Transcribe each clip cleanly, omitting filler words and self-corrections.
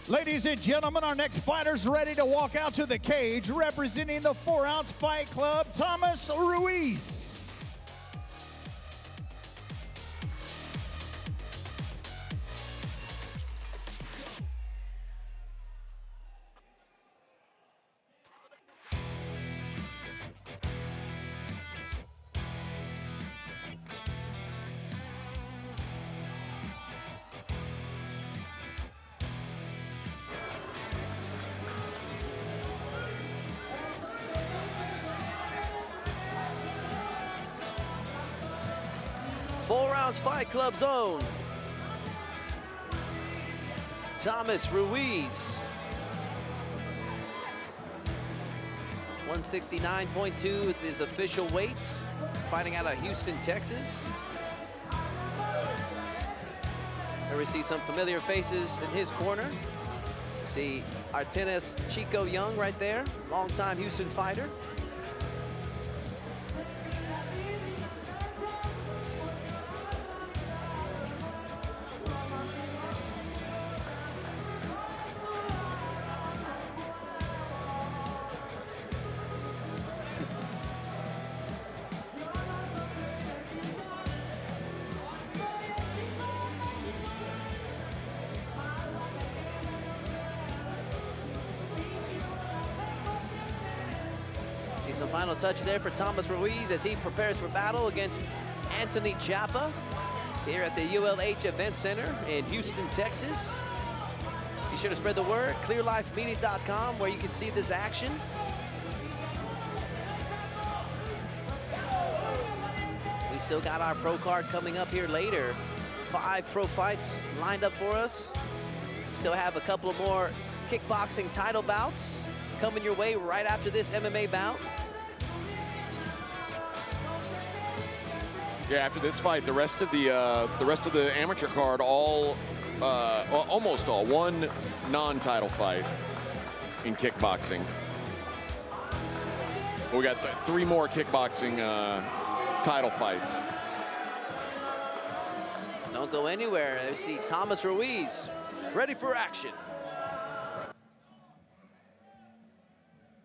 Ladies and gentlemen, our next fighter's ready to walk out to the cage, representing the 4-ounce Fight Club, Thomas Ruiz. Four-ounce Fight Club zone. Thomas Ruiz. 169.2 is his official weight. Fighting out of Houston, Texas. Here we see some familiar faces in his corner. See Antoni Chico Young right there, longtime Houston fighter. See some final touch there for Thomas Ruiz as he prepares for battle against Antoni Chapa here at the ULH Event Center in Houston, Texas. Be sure to spread the word, clearlifemedia.com, where you can see this action. We still got our pro card coming up here later. 5 pro fights lined up for us. Still have a couple of more kickboxing title bouts coming your way right after this MMA bout. Yeah, after this fight, the rest of the amateur card, almost all, one non-title fight in kickboxing. We got 3 more kickboxing title fights. Don't go anywhere. I see Thomas Ruiz ready for action.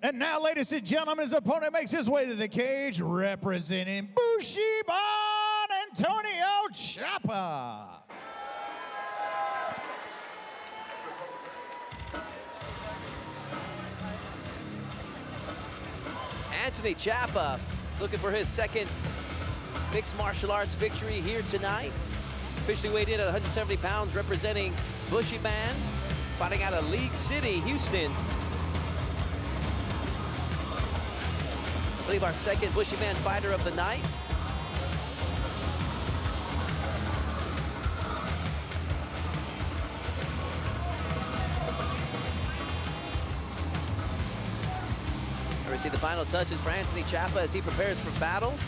And now, ladies and gentlemen, his opponent makes his way to the cage, representing Bushiban Antoni Chapa. Antoni Chapa looking for his second mixed martial arts victory here tonight. Officially weighed in at 170 pounds, representing Bushiban, fighting out of League City, Houston. I believe our second Bushiban fighter of the night. Here we see the final touches for Antoni Chapa as he prepares for battle.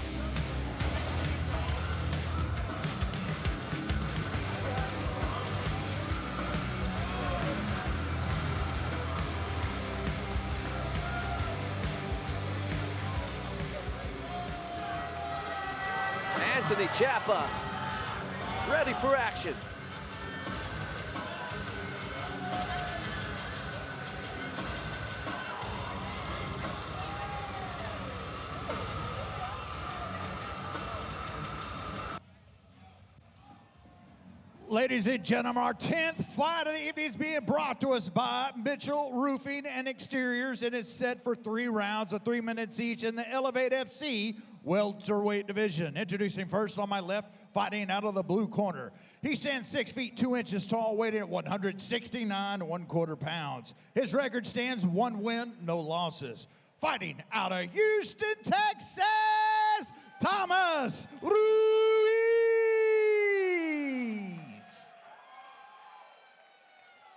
Antoni Chapa, ready for action. Ladies and gentlemen, our 10th fight of the evening is being brought to us by Mitchell Roofing and Exteriors, and is set for 3 rounds of 3 minutes each in the Elevate FC welterweight division. Introducing first on my left, fighting out of the blue corner. He stands 6 feet 2 inches tall, weighing at 169 1/4 pounds. His record stands 1 win, no losses. Fighting out of Houston, Texas, Thomas Ruiz.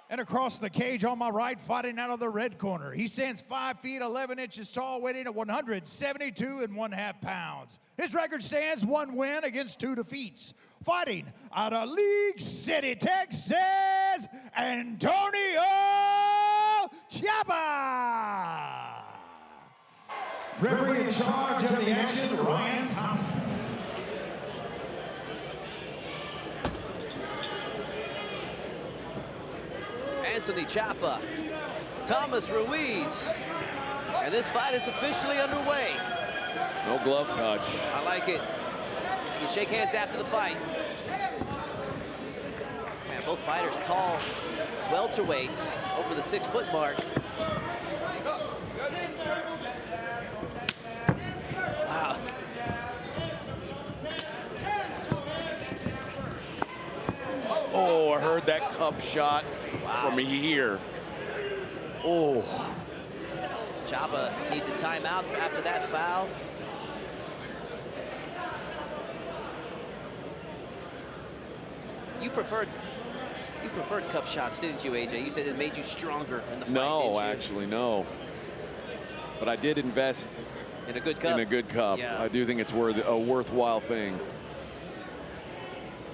And across the cage on my right, fighting out of the red corner. He stands 5 feet 11 inches tall, weighing at 172 1/2 pounds. His record stands 1 win against 2 defeats. Fighting out of League City, Texas, Antoni Chapa. Referee in charge of the action, Ryan Thompson. Antoni Chapa, Thomas Ruiz. And this fight is officially underway. No glove touch. I like it. You shake hands after the fight. Man, both fighters tall, welterweights, over the 6-foot mark. Wow. Oh, I heard that cup shot from here. Oh. Chapa needs a timeout after that foul. You preferred cup shots, didn't you, AJ? You said it made you stronger in the fight. No, actually, no. But I did invest in a good cup. In a good cup. Yeah. I do think it's a worthwhile thing.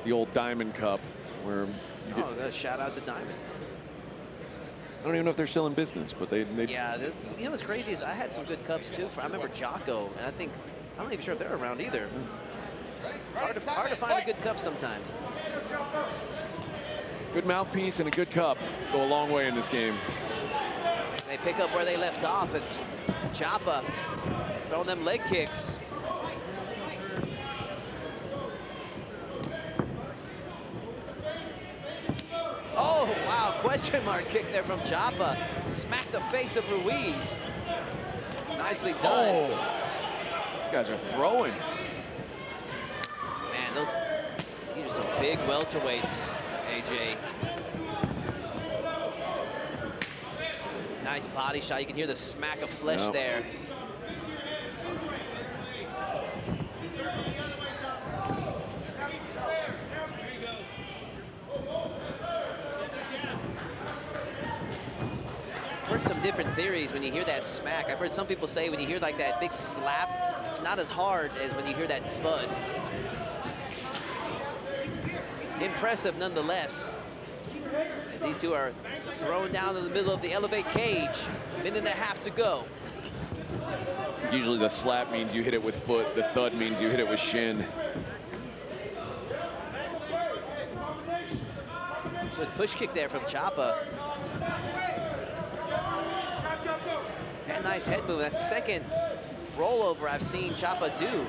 The old Diamond Cup, where you get, shout out to Diamond. I don't even know if they're still in business, but they Yeah, you know what's crazy is I had some good cups too. I remember Jocko, and I'm not even sure if they're around either. Hard to find a good cup sometimes. good mouthpiece and a good cup go a long way in this game. They pick up where they left off, and Chapa throwing them leg kicks. Oh, wow, question mark kick there from Chapa. Smacked the face of Ruiz. Nicely done. Oh, these guys are throwing. Man, these are some big welterweights, AJ. Nice body shot. You can hear the smack of flesh there. I've heard some different theories when you hear that smack. I've heard some people say when you hear like that big slap, it's not as hard as when you hear that thud. Impressive nonetheless, as these two are thrown down in the middle of the Elevate cage. Minute and a half to go. Usually the slap means you hit it with foot. The thud means you hit it with shin. Good push kick there from Chapa. And nice head move. That's the second rollover I've seen Chapa do.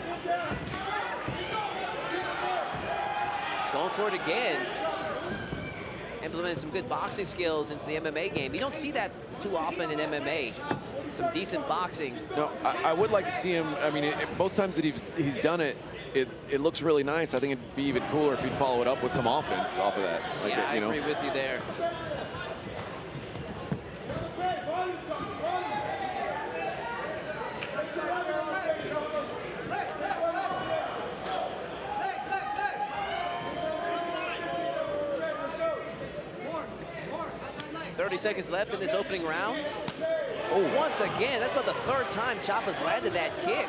Going for it again. Implementing some good boxing skills into the MMA game. You don't see that too often in MMA. Some decent boxing. No, I would like to see him. I mean, both times that he's done it, it looks really nice. I think it'd be even cooler if he'd follow it up with some offense off of that. Like yeah, I agree with you there. Seconds left in this opening round. Oh, once again, that's about the third time Chapa's landed that kick.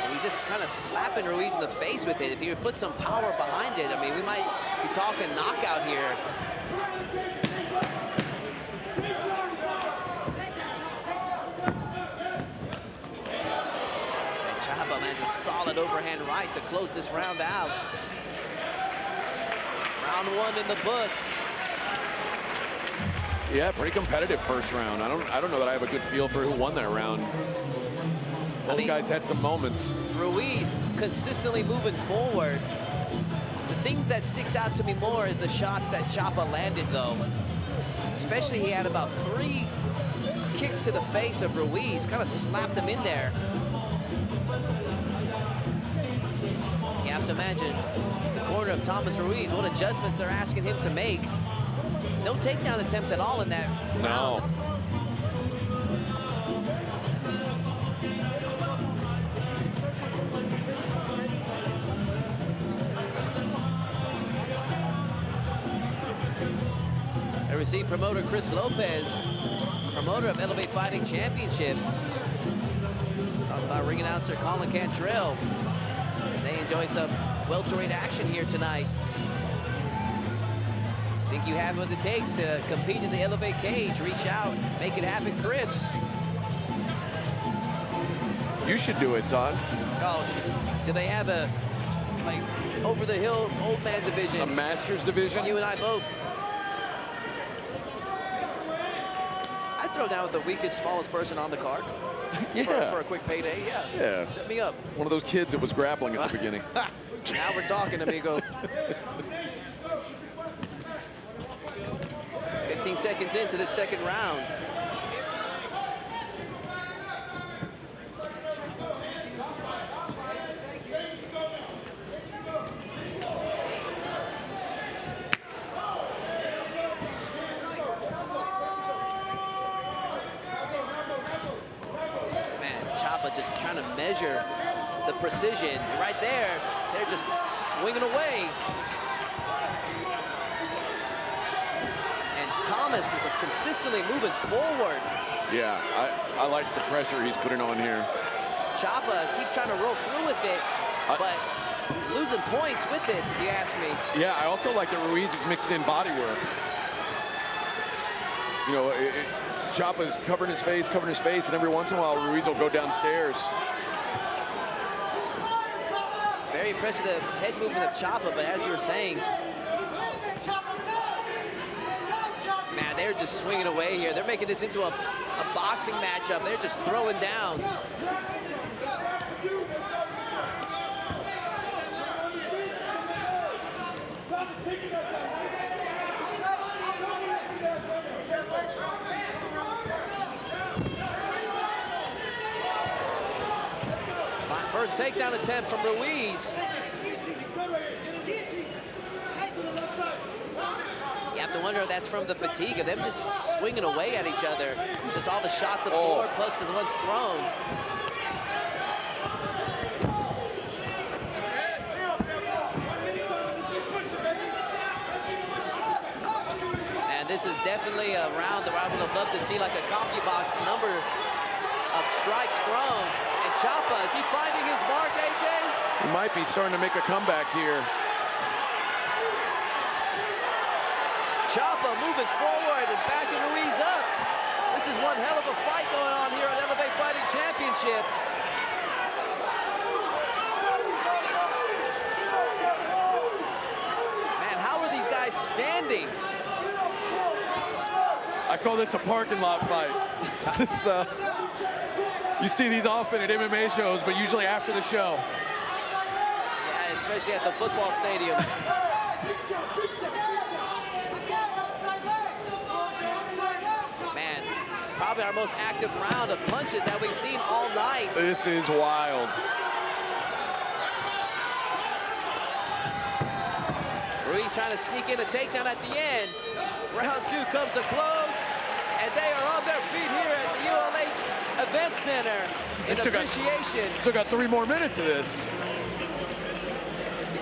And he's just kind of slapping Ruiz in the face with it. If he would put some power behind it, I mean, we might be talking knockout here. Lands a solid overhand right to close this round out. Round one in the books. Yeah, pretty competitive first round. I don't know that I have a good feel for who won that round. Both guys had some moments. Ruiz consistently moving forward. The thing that sticks out to me more is the shots that Chapa landed, though. Especially he had about 3 kicks to the face of Ruiz, kind of slapped him in there. You have to imagine the corner of Thomas Ruiz, what adjustments they're asking him to make. No takedown attempts at all in that round. I received promoter Chris Lopez, promoter of Elevate Fighting Championship. Talking about ring announcer Colin Cantrell. They enjoy some welterweight action here tonight. Think you have what it takes to compete in the Elevate cage. Reach out, make it happen, Chris. You should do it, Todd. Oh, Do they have a, like, over-the-hill old man division? A Masters division? You and I both. I'd throw down with the weakest, smallest person on the card. Yeah. For a quick payday, yeah. Yeah. Set me up. One of those kids that was grappling at the beginning. Now we're talking, amigo. 15 seconds into this second round. Just trying to measure the precision. And right there, they're just swinging away. And Thomas is just consistently moving forward. Yeah, I like the pressure he's putting on here. Chapa keeps trying to roll through with it, but he's losing points with this, if you ask me. Yeah, I also like that Ruiz is mixing in body work. You know, Chapa's covering his face, and every once in a while, Ruiz will go downstairs. Very impressive, the head movement of Chapa, but as you were saying, man, they're just swinging away here. They're making this into a boxing matchup. They're just throwing down. First takedown attempt from Ruiz. You have to wonder if that's from the fatigue of them just swinging away at each other. Just all the shots absorbed, plus the ones thrown. And this is definitely a round that I would have loved to see, like a CompuBox number of strikes thrown. And Chapa, is he finding his mark, AJ? He might be starting to make a comeback here. Chapa moving forward and backing Ruiz up. This is one hell of a fight going on here on Elevate Fighting Championship. Man, how are these guys standing? I call this a parking lot fight. This, you see these often at MMA shows, but usually after the show. Yeah, especially at the football stadiums. Man, probably our most active round of punches that we've seen all night. This is wild. Ruiz trying to sneak in a takedown at the end. Round two comes to close, and they are on their feet here at the ULH Event Center in appreciation. Still got 3 more minutes of this.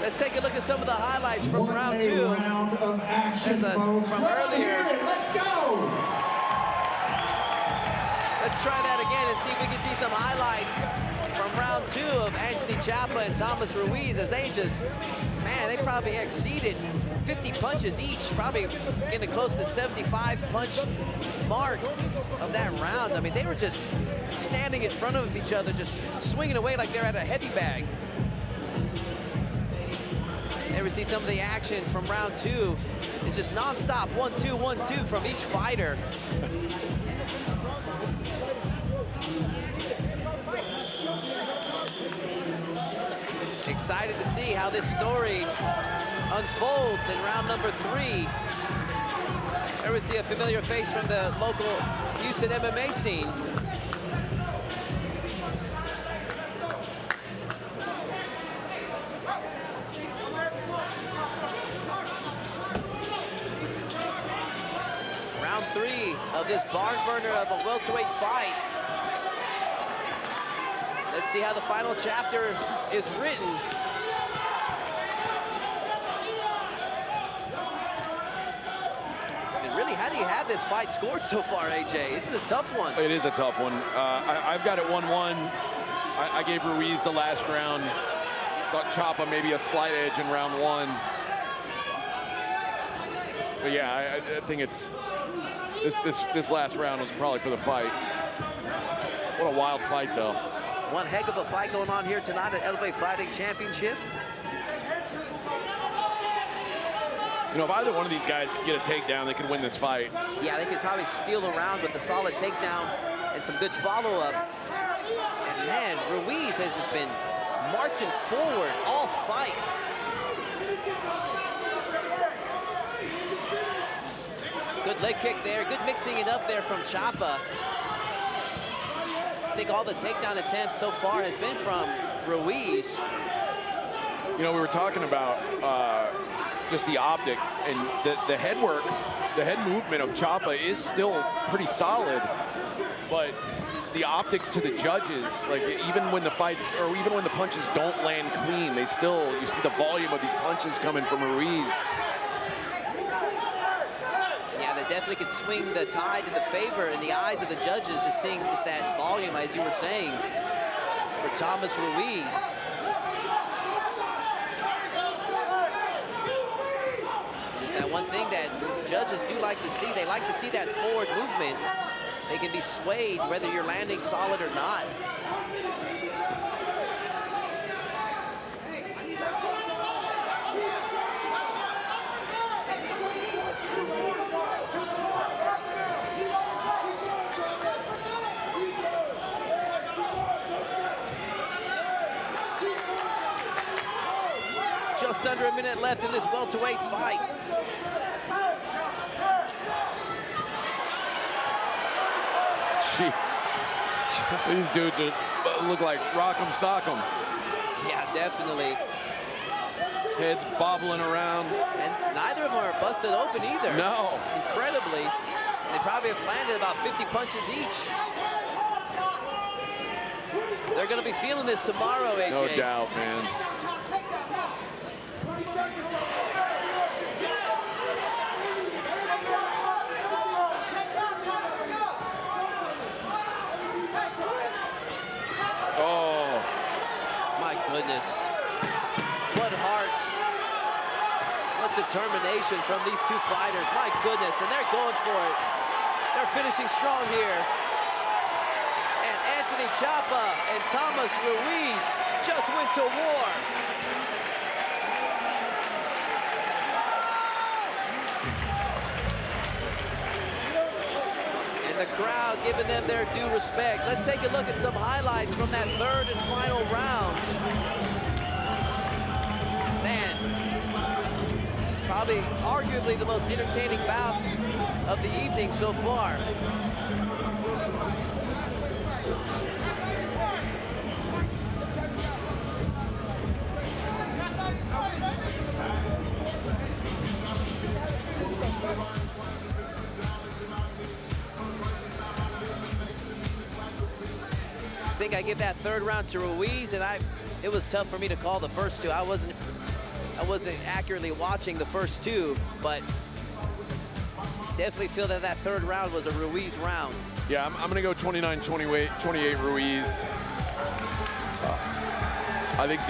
Let's take a look at some of the highlights from round two. Round of action, folks. From earlier. Let's go. Let's try that again and see if we can see some highlights from round two of Antoni Chapa and Thomas Ruiz, as they just, man, they probably exceeded 50 punches each, probably getting close to the 75 punch mark of that round. I mean, they were just standing in front of each other, just swinging away like they're at a heavy bag. There we see some of the action from round two. It's just nonstop 1-2, 1-2 from each fighter. Excited to see how this story unfolds in round number 3. There we see a familiar face from the local Houston MMA scene. Round 3 of this barn burner of a welterweight fight. Let's see how the final chapter is written. And really, how do you have this fight scored so far, AJ? This is a tough one. It is a tough one. I've got it 1-1. I gave Ruiz the last round. Thought Chapa maybe a slight edge in round 1. But yeah, I think it's this last round was probably for the fight. What a wild fight, though. One heck of a fight going on here tonight at Elevate Fighting Championship. You know, if either one of these guys could get a takedown, they could win this fight. Yeah, they could probably steal a round with a solid takedown and some good follow-up. And man, Ruiz has just been marching forward all fight. Good leg kick there, good mixing it up there from Chapa. I think all the takedown attempts so far has been from Ruiz. You know, we were talking about just the optics, and the head work, the head movement of Chapa is still pretty solid, but the optics to the judges, like even when the fights, or even when the punches don't land clean, they still, you see the volume of these punches coming from Ruiz. Yeah, they definitely could swing the tide to the favor in the eyes of the judges, just seeing just that volume, as you were saying, for Thomas Ruiz. That one thing that judges do like to see, they like to see that forward movement. They can be swayed whether you're landing solid or not. Just under a minute left in this welterweight fight. Jeez. These dudes look like rock'em sock'em. Yeah, definitely. Heads bobbling around. And neither of them are busted open either. No. Incredibly. They probably have landed about 50 punches each. They're going to be feeling this tomorrow, AJ. No doubt, man. Oh. My goodness. What heart. What determination from these two fighters. My goodness. And they're going for it. They're finishing strong here. And Antoni Chapa and Thomas Ruiz just went to war. And the crowd giving them their due respect. Let's take a look at some highlights from that third and final round. Man, probably arguably the most entertaining bout of the evening so far. I think I give that third round to Ruiz, and it was tough for me to call the first two. I wasn't accurately watching the first two, but definitely feel that that third round was a Ruiz round. Yeah, I'm going to go 29-28 Ruiz. I think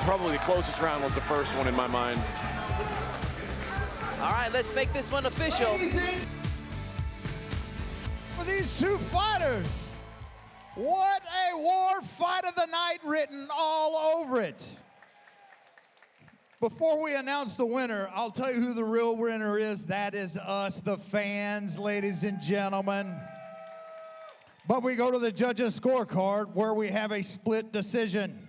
probably the closest round was the first one in my mind. All right, let's make this one official. For these two fighters, what a war fight of the night written all over it. Before we announce the winner, I'll tell you who the real winner is. That is us, the fans, ladies and gentlemen. But we go to the judges' scorecard where we have a split decision.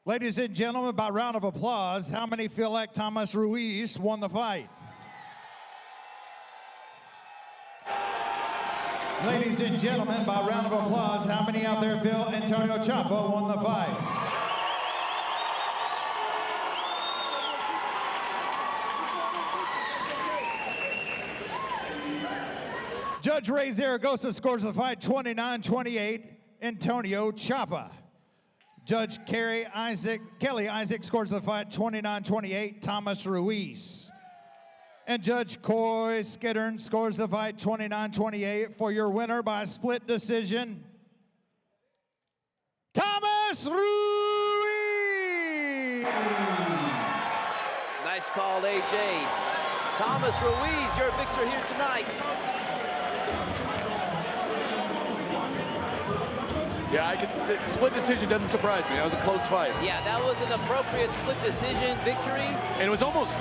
Ladies and gentlemen, by round of applause, how many feel like Thomas Ruiz won the fight? Ladies and gentlemen, by round of applause, how many out there feel Antoni Chapa won the fight? Judge Ray Zaragoza scores the fight 29-28, Antoni Chapa. Judge Kelly Isaac scores the fight 29-28, Thomas Ruiz. And Judge Coy Skittern scores the fight 29-28 for your winner by split decision, Thomas Ruiz. Nice call, AJ. Thomas Ruiz, your victor here tonight. Yeah, the split decision doesn't surprise me. That was a close fight. Yeah, that was an appropriate split decision victory. And it was almost